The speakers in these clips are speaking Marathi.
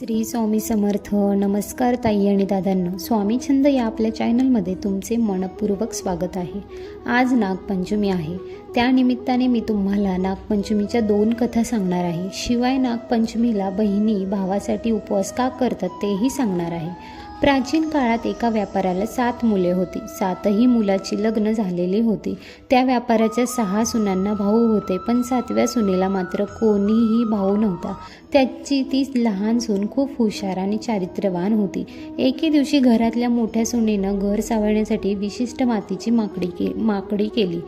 श्री स्वामी समर्थ. नमस्कार ताई आणि दादांनो, स्वामी छंद या आपल्या चॅनलमध्ये तुमचे मनपूर्वक स्वागत आहे. आज नागपंचमी आहे. त्यानिमित्ताने मी तुम्हाला नागपंचमीच्या 2 कथा सांगणार आहे. शिवाय नागपंचमीला बहिणी भावासाठी उपवास का करतात तेही सांगणार आहे. प्राचीन काळात एका व्यापाऱ्याला 7 मुले होती. 7ही मुलाची लग्न झालेली होती. त्या व्यापाऱ्याच्या 6 सुनांना भाऊ होते, पण 7व्या सुनेला मात्र कोणीही भाऊ नव्हता. त्याची ती लहान सून खूप हुशार आणि चारित्र्यवान होती. एके दिवशी घरातल्या मोठ्या सुनेनं घर सावरण्यासाठी विशिष्ट मातीची माकडी केली.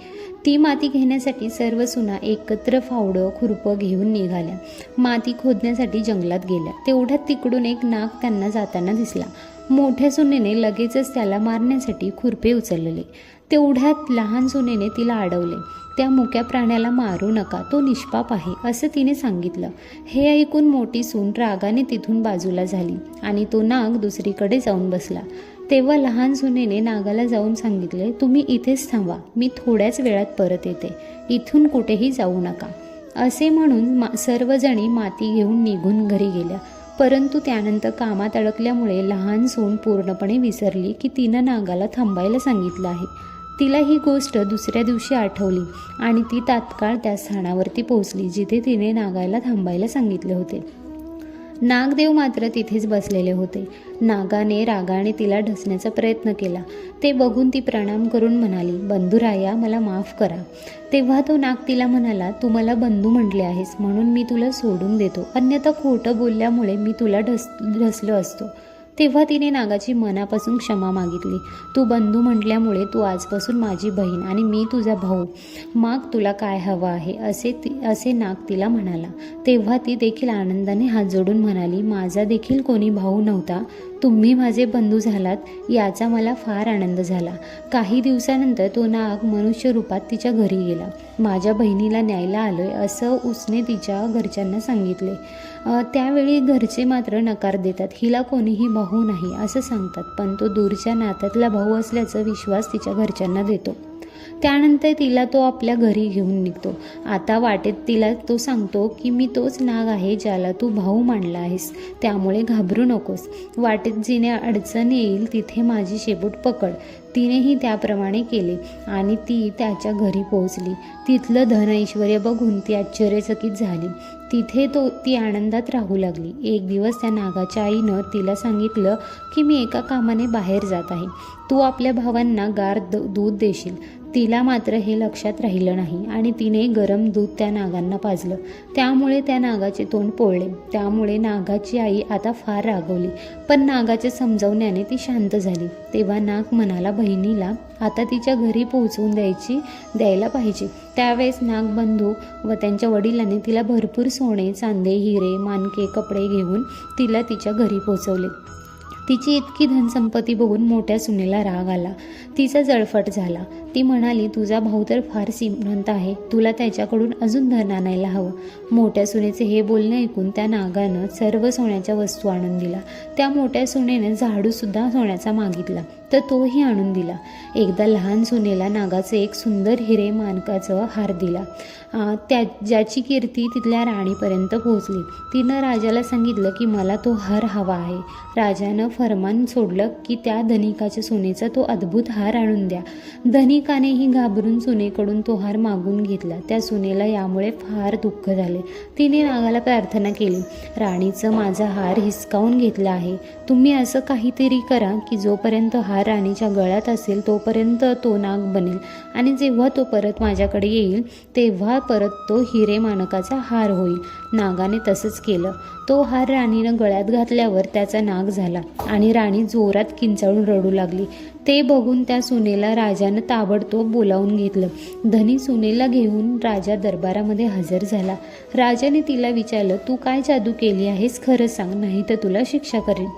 ती माती घेण्यासाठी सर्व सुना एकत्र फावडं खुरपं घेऊन निघाल्या. माती खोदण्यासाठी जंगलात गेल्या. तेवढ्यात तिकडून एक नाग त्यांना जाताना दिसला. मोठ्या सुनेने लगेचच त्याला मारण्यासाठी खुरपे उचलले. तेवढ्यात लहान सुनेने तिला अडवले. त्या मुक्या प्राण्याला मारू नका, तो निष्पाप आहे असं तिने सांगितलं. हे ऐकून मोठी सून रागाने तिथून बाजूला झाली आणि तो नाग दुसरीकडे जाऊन बसला. तेव्हा लहान सुनेने नागाला जाऊन सांगितले, तुम्ही इथेच थांबा, मी थोड्याच वेळात परत येते, इथून कुठेही जाऊ नका. असे म्हणून सर्वजणी माती घेऊन निघून घरी गेल्या. परंतु त्यानंतर कामात अडकल्यामुळे लहान सून पूर्णपणे विसरली की तिनं नागाला थांबायला सांगितलं आहे. तिला ही गोष्ट दुसऱ्या दिवशी आठवली आणि ती तात्काळ त्या स्थानावरती पोहोचली जिथे तिने नागाला थांबायला सांगितले होते. नागदेव मात्र तिथेच बसलेले होते. नागाने रागाने तिला ढसण्याचा प्रयत्न केला. ते बघून ती प्रणाम करून म्हणाली, बंधुराया मला माफ करा. तेव्हा तो नाग तिला म्हणाला, तू मला बंधू म्हटले आहेस म्हणून मी तुला सोडून देतो, अन्यथा खोटं बोलल्यामुळे मी तुला ढसलो असतो. तेव्हा तिने नागाची मनापासून क्षमा मागितली. तू बंधू म्हटल्यामुळे तू आजपासून माझी बहीण आणि मी तुझा भाऊ, माग तुला काय हवं आहे असे नाग तिला म्हणाला. तेव्हा ती देखील आनंदाने हात जोडून म्हणाली, माझा देखील कोणी भाऊ नव्हता, तुम्ही माझे बंधू झालात याचा मला फार आनंद झाला. काही दिवसानंतर तो नाग मनुष्य रूपात तिच्या घरी गेला. माझ्या बहिणीला न्यायला आलोय असं उसने तिच्या घरच्यांना सांगितले. त्यावेळी घरचे मात्र नकार देतात. हिला कोणीही भाऊ नाही असं सांगतात, पण तो दूरच्या नात्यातला भाऊ असल्याचा विश्वास तिच्या घरच्यांना देतो. त्यानंतर तिला तो आपल्या घरी घेऊन निघतो. आता वाटेत तिला तो सांगतो की मी तोच नाग आहे ज्याला तू भाऊ मानला आहेस, त्यामुळे घाबरू नकोस. वाटेत जिने अडचण येईल तिथे माझी शेपूट पकड. तिनेही त्याप्रमाणे केले आणि ती त्याच्या घरी पोहोचली. तिथलं धन ऐश्वर्य बघून ती आश्चर्यचकित झाली. तिथे ती आनंदात राहू लागली. एक दिवस त्या नागाच्या आईनं तिला सांगितलं की मी एका कामाने बाहेर जात आहे, तू आपल्या भावांना गार दूध देशील. तिला मात्र हे लक्षात राहिलं नाही आणि तिने गरम दूध त्या नागांना पाजलं. त्यामुळे त्या नागाचे तोंड पोळले. त्यामुळे नागाची आई आता फार रागवली, पण नागाच्या समजावण्याने ती शांत झाली. तेव्हा नाग म्हणाला, बहिणीला आता तिच्या घरी पोहोचवून द्यायला पाहिजे. त्यावेळेस नागबंधू व त्यांच्या वडिलांनी तिला भरपूर सोने, चांदे, हिरे, मानके, कपडे घेऊन तिला तिच्या घरी पोहोचवले. तिची इतकी धनसंपत्ती बघून मोठ्या सुनेला राग आला. तिचा जळफट झाला. ती म्हणाली, तुझा भाऊ तर फार श्रीमंत आहे, तुला त्याच्याकडून अजून धन आणायला हवं. मोठ्या सुनेचे हे बोलणे ऐकून त्या नागानं सर्व सोन्याच्या वस्तू आणून दिला. त्या मोठ्या सुनेने झाडूसुद्धा सोन्याचा मागितला तर तोही आणून दिला. एकदा लहान सुनेला नागाचे एक सुंदर हिरे मानकाचं हार दिला. ज्याची कीर्ती तिथल्या राणीपर्यंत पोहोचली. तिनं राजाला सांगितलं की मला तो हार हवा आहे. राजानं फरमान सोडलं की त्या धनिकाच्या सोनेचा तो अद्भुत हार आणून द्या. धनिकानेही घाबरून सुनेकडून तो हार मागून घेतला. त्या सुनेला यामुळे फार दुःख झाले. तिने नागाला प्रार्थना केली, राणीचं माझा हार हिसकावून घेतला आहे, तुम्ही असं काहीतरी करा की जोपर्यंत हार राणीच्या गळ्यात असेल तोपर्यंत तो नाग बनेल आणि जेव्हा तो परत माझ्याकडे येईल तेव्हा परत तो हिरे माणकाचा हार होईल. नागाने तसंच केलं. तो हार राणीनं गळ्यात घातल्यावर त्याचा नाग झाला आणि राणी जोरात किंचाळून रडू लागली. ते बघून त्या सुनेला राजानं ताबडतोब बोलावून घेतलं. धनी सुनेला घेऊन राजा दरबारामध्ये हजर झाला. राजाने तिला विचारलं, तू काय जादू केली आहेस, खरं सांग, नाही तर तुला शिक्षा करेन.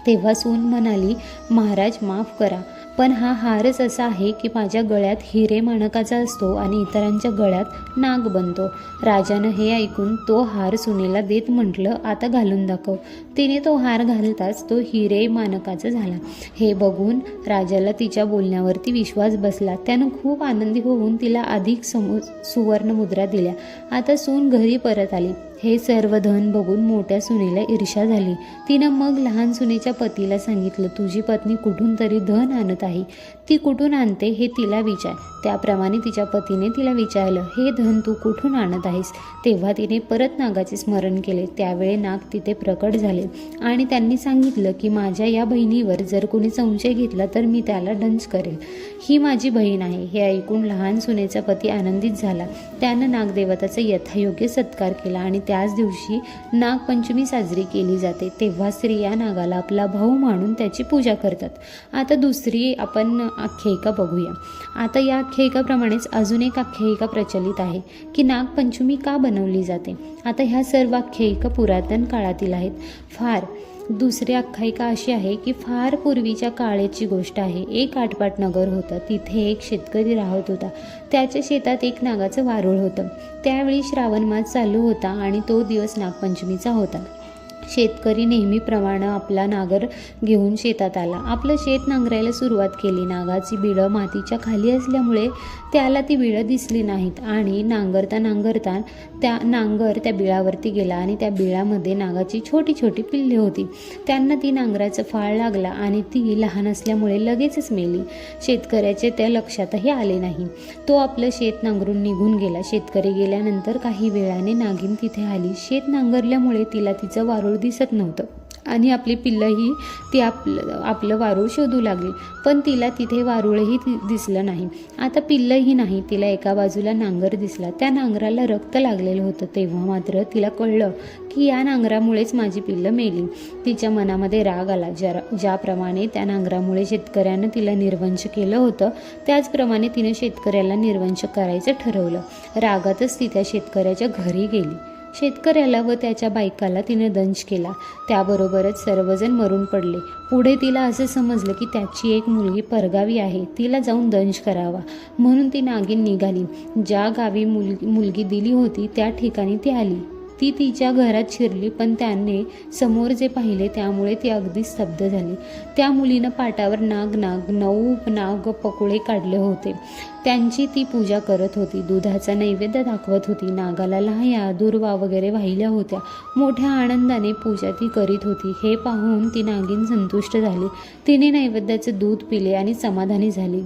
तेव्हा सून म्हणाली, महाराज माफ करा, पण हा हारच असा आहे की माझ्या गळ्यात हिरे माणकाचा असतो आणि इतरांच्या गळ्यात नाग बनतो. राजानं हे ऐकून तो हार सुनेला देत म्हटलं, आता घालून दाखव. तिने तो हार घालताच तो हिरे माणकाचा झाला. हे बघून राजाला तिच्या बोलण्यावरती विश्वास बसला. त्यानं खूप आनंदी होऊन तिला अधिक सुवर्ण मुद्रा दिल्या. आता सून घरी परत आली. हे सर्व धन बघून मोठ्या सुनेला ईर्ष्या झाली. तिनं मग लहान सुनेच्या पतीला सांगितलं, तुझी पत्नी कुठून तरी धन आणत आहे, ती कुठून आणते हे तिला विचार. त्याप्रमाणे तिच्या पतीने तिला विचारलं, हे धन तू कुठून आणत आहेस? तेव्हा तिने परत नागाचे स्मरण केले. त्यावेळी नाग तिथे प्रकट झाले आणि त्यांनी सांगितलं की माझ्या या बहिणीवर जर कोणी संशय घेतला तर मी त्याला दंश करेल. ही माझी बहीण आहे. हे ऐकून लहान सुनेचा पती आनंदित झाला. त्यानं नागदेवताचा यथायोग्य सत्कार केला आणि त्याच दिवशी नागपंचमी साजरी केली जाते. तेव्हा स्त्रिया नागाला आपला भाऊ मानून त्याची पूजा करतात. आता दुसरी आपण आख्यायिका बघूया. आता या आख्यायिकाप्रमाणेच अजून एक आख्यायिका प्रचलित आहे की नागपंचमी का बनवली जाते. आता ह्या सर्व आख्यायिका पुरातन काळातील आहेत. दुसरी आख्यायिका अशी आहे की फार पूर्वीच्या काळाची गोष्ट आहे. एक आटपाट नगर होतं. तिथे एक शेतकरी राहत होता. त्याच्या शेतात एक नागाचं वारूळ होतं. त्यावेळी श्रावण मास चालू होता आणि तो दिवस नागपंचमीचा होता. शेतकरी नेहमीप्रमाणे आपला नांगर घेऊन शेतात आला. आपलं शेत नांगरायला सुरुवात केली. नागाची बिळं मातीच्या खाली असल्यामुळे त्याला ती बिळं दिसली नाहीत आणि नांगरता त्या बिळावरती गेला आणि त्या बिळामध्ये नागाची छोटी छोटी पिल्ले होती. त्यांना ती नांगराचं फाळ लागला आणि ती लहान असल्यामुळे लगेचच मेली. शेतकऱ्याचे त्या लक्षातही आले नाही. तो आपलं शेत नांगरून निघून गेला. शेतकरी गेल्यानंतर काही वेळाने नागिन तिथे आली. शेत नांगरल्यामुळे तिला तिचं वारूळ दिसत नव्हतं आणि आपली पिल्लंही ती आपलं वारूळ शोधू लागली, पण तिला तिथे वारूळही दिसलं नाही. आता पिल्लंही नाही. तिला एका बाजूला नांगर दिसला. त्या नांगराला रक्त लागलेलं होतं. तेव्हा मात्र तिला कळलं की या नांगरामुळेच माझी पिल्लं मेली. तिच्या मनामध्ये राग आला. ज्याप्रमाणे त्या नांगरामुळे शेतकऱ्यानं तिला निर्वंश केलं होतं, त्याचप्रमाणे तिनं शेतकऱ्याला निर्वंश करायचं ठरवलं. रागातच ती त्या शेतकऱ्याच्या घरी गेली. शेतकऱ्याला व त्याच्या बायकाला तिनं दंश केला. त्याबरोबरच सर्वजण मरून पडले. पुढे तिला असं समजलं की त्याची एक मुलगी परगावी आहे, तिला जाऊन दंश करावा. म्हणून ती नागिन निघाली. ज्या गावी मुलगी दिली होती त्या ठिकाणी ती आली. ती तिच्या घरात शिरली, पण त्याने समोर जे पाहिले त्यामुळे ती अगदी स्तब्ध झाली. त्या मुलीनं पाटावर नऊ नाग पकुळे काढले होते. त्यांची ती पूजा करत होती. दुधाचा नैवेद्य दाखवत होती. नागाला लाह्या दुर्वा वगैरे वाहिल्या होत्या. मोठ्या आनंदाने पूजा ती करीत होती. हे पाहून ती नागिन संतुष्ट झाली. तिने नैवेद्याचं दूध पिले आणि समाधानी झाली.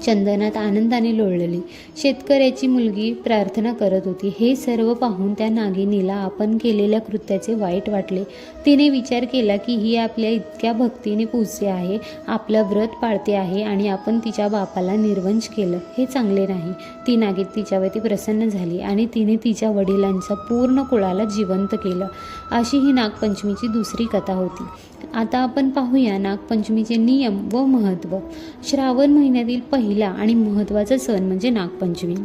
चंदनात आनंदाने लोळली. शेतकऱ्याची मुलगी प्रार्थना करत होती. हे सर्व पाहून त्या नागिनीला आपण केलेल्या कृत्याचे वाईट वाटले. तिने विचार केला की ही आपल्या इतक्या भक्तीने पूजते आहे, आपलं व्रत पाळते आहे आणि आपण तिच्या बापाला निर्वंश केलं, हे चांगले नाही. ती नागिन तिच्यावरती प्रसन्न झाली आणि तिने तिच्या वडिलांच्या पूर्ण कुळाला जिवंत केलं. अशी ही नागपंचमीची दुसरी कथा होती. आता आपण पाहूया नागपंचमीचे नियम व महत्त्व. श्रावण महिन्यातील पहिला आणि महत्त्वाचा सण म्हणजे नागपंचमी.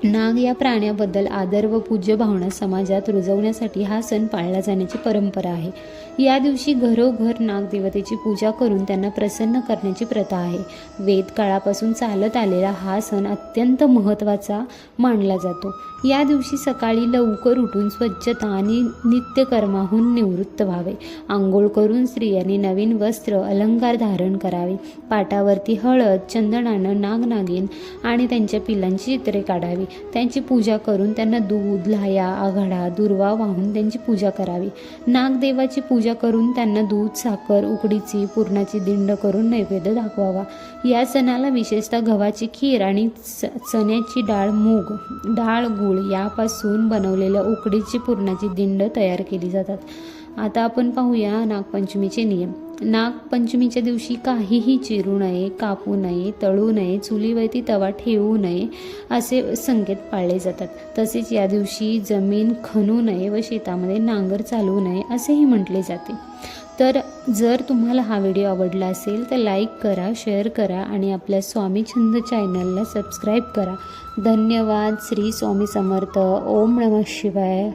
नाग या प्राण्याबद्दल आदर व पूज्य भावना समाजात रुजवण्यासाठी हा सण पाळला जाण्याची परंपरा आहे. या दिवशी घरोघर नागदेवतेची पूजा करून त्यांना प्रसन्न करण्याची प्रथा आहे. वेद काळापासून चालत आलेला हा सण अत्यंत महत्त्वाचा मानला जातो. या दिवशी सकाळी लवकर उठून स्वच्छता आणि नित्यकर्माहून निवृत्त व्हावे. आंघोळ करून स्त्रियांनी नवीन वस्त्र अलंकार धारण करावे. पाटावरती हळद चंदनानं नागनागिन आणि त्यांच्या पिलांची चित्रे काढावी. त्यांची पूजा करून त्यांना दूध लाह्या आघाडा दुर्वा वाहून त्यांची पूजा करावी. नागदेवाची पूजा करून त्यांना दूध साखर उकडीची पुरणाची दिंड करून नैवेद्य दाखवावा. या सणाला विशेषतः गव्हाची खीर आणि चण्याची डाळ मूग डाळ गूळ यापासून बनवलेल्या उकडीची पुरणाची दिंड तयार केली जातात. आता आपण पाहूया नागपंचमीचे नियम. नागपंचमीच्या दिवशी काहीही चिरू नये, कापू नये, तळू नये, चुलीवरती तवा ठेवू नये असे संकेत पाळले जातात. तसेच या दिवशी जमीन खणू नये व शेतामध्ये नांगर चालवू नये असेही म्हटले जाते. तर जर तुम्हाला हा व्हिडिओ आवडला असेल तर लाईक करा, शेअर करा आणि आपल्या स्वामी छंद चॅनलला सबस्क्राईब करा. धन्यवाद. श्री स्वामी समर्थ. ओम नमः शिवाय.